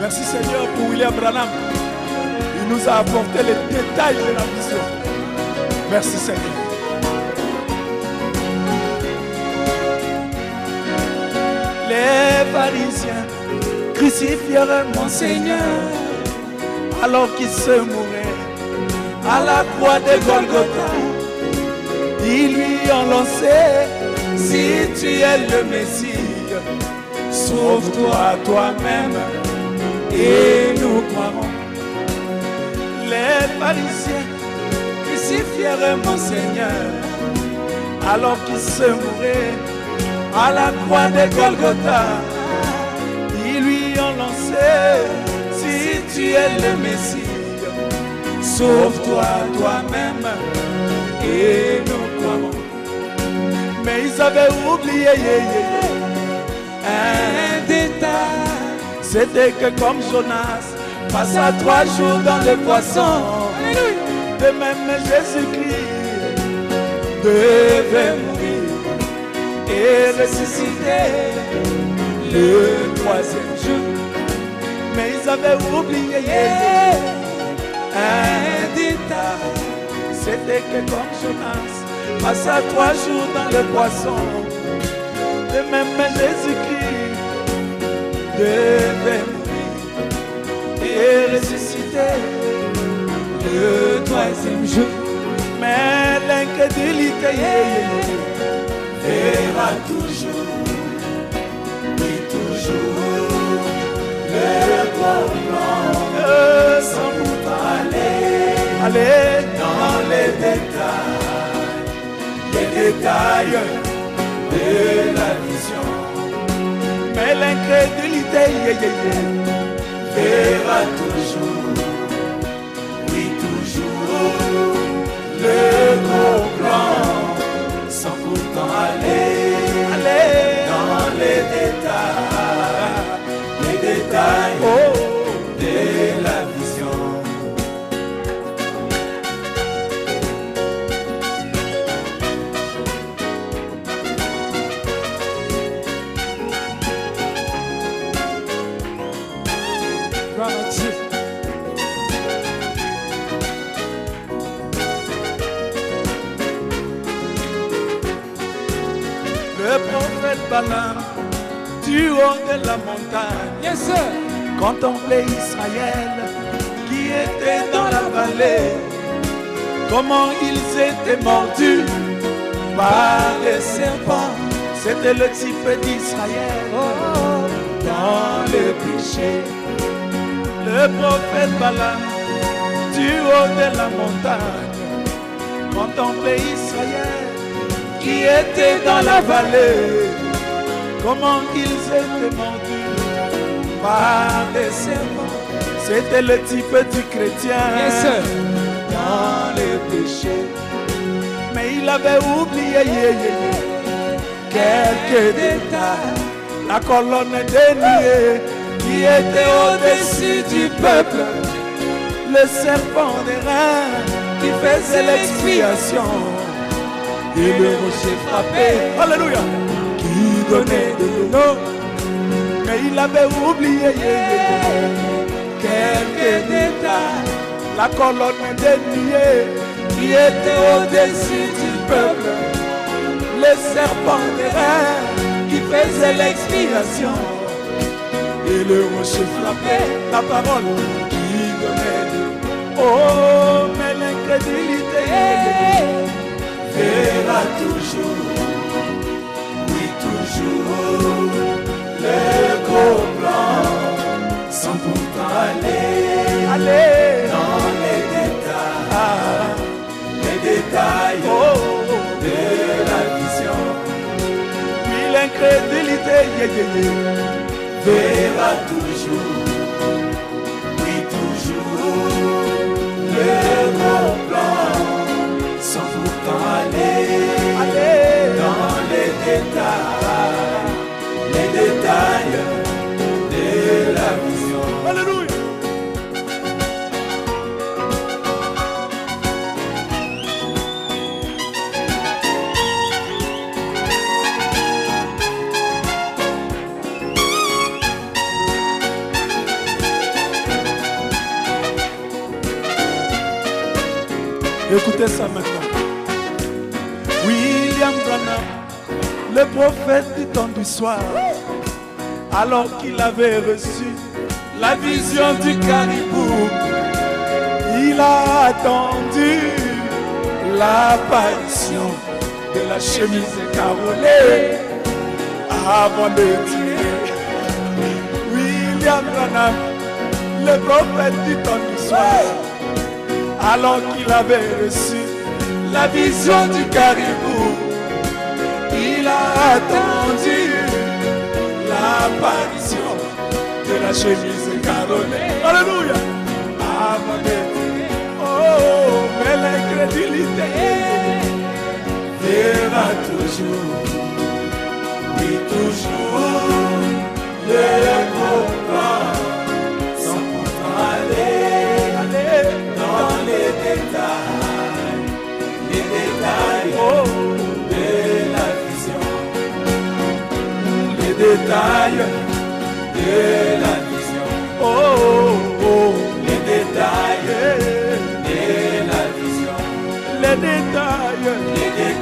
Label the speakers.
Speaker 1: Merci Seigneur pour William Branham. Il nous a apporté les détails de la vision. Merci Seigneur. Les pharisiens crucifièrent mon Seigneur alors qu'il se mourait à la croix de Golgotha. Ils lui ont lancé: si tu es le Messie, sauve-toi toi-même et nous croirons. Les pharisiens crucifièrent mon Seigneur alors qu'il se mourait à la croix de Golgotha. Ils lui ont lancé: si tu es le Messie, sauve-toi toi-même et nous croirons. Mais ils avaient oublié un détail. C'était que comme Jonas passa 3 jours dans le poisson, de même Jésus-Christ devait mourir et ressusciter le 3e jour. Mais ils avaient oublié un détail. C'était que comme Jonas passa 3 jours dans le poisson, de même Jésus-Christ devait mourir et ressusciter le 3e jour. Mais l'incrédulité verra toujours, oui toujours, le complot sans pourtant aller dans les détails de la vision. Mais l'incrédulité verra toujours, oui toujours, le gros plan sans pourtant aller dans les détails de la vision. Le prophète Balaam, du haut de la montagne, yes, sir, contemplait Israël qui était dans la vallée. Comment ils étaient mordus par des serpents. C'était le type d'Israël dans le péché. Le prophète Balaam, du haut de la montagne, contemplait Israël qui était dans la vallée. Comment ils étaient mordus par des serpents. C'était le type du chrétien, yes, dans les péchés. Mais il avait oublié quelques détails. La colonne de nuée qui était au-dessus du peuple, le serpent d'airain qui faisait l'expiation, et le rocher frappé, alléluia, qui donnait de l'eau. Mais il avait oublié quelques détails. La colonne de nuée qui était au-dessus du peuple, le serpent d'airain qui faisait l'expiation, et le rocher frappé, la parole qui donnait de l'eau. Oh, mais l'incrédulité verra toujours, oui toujours, le gros plan, sans pourtant aller dans les détails de la vision. Puis l'incrédulité verra toujours, oui toujours, le gros plan, sans pourtant aller dans les détails de la vision. Alléluia. Écoutez ça maintenant. William Branham, le prophète du temps du soir, alors qu'il avait reçu la vision du caribou, il a attendu l'apparition de la chemise carolée avant de tuer. William Branham, le prophète du temps du soir, alors qu'il avait reçu la vision du caribou, il a attendu l'apparition de la chemise carolée. Alléluia. Avant de dire, oh, mais l'incrédulité verra toujours, oui toujours, le comprend sans pourtant aller dans les détails oh, de la vision, les détails de la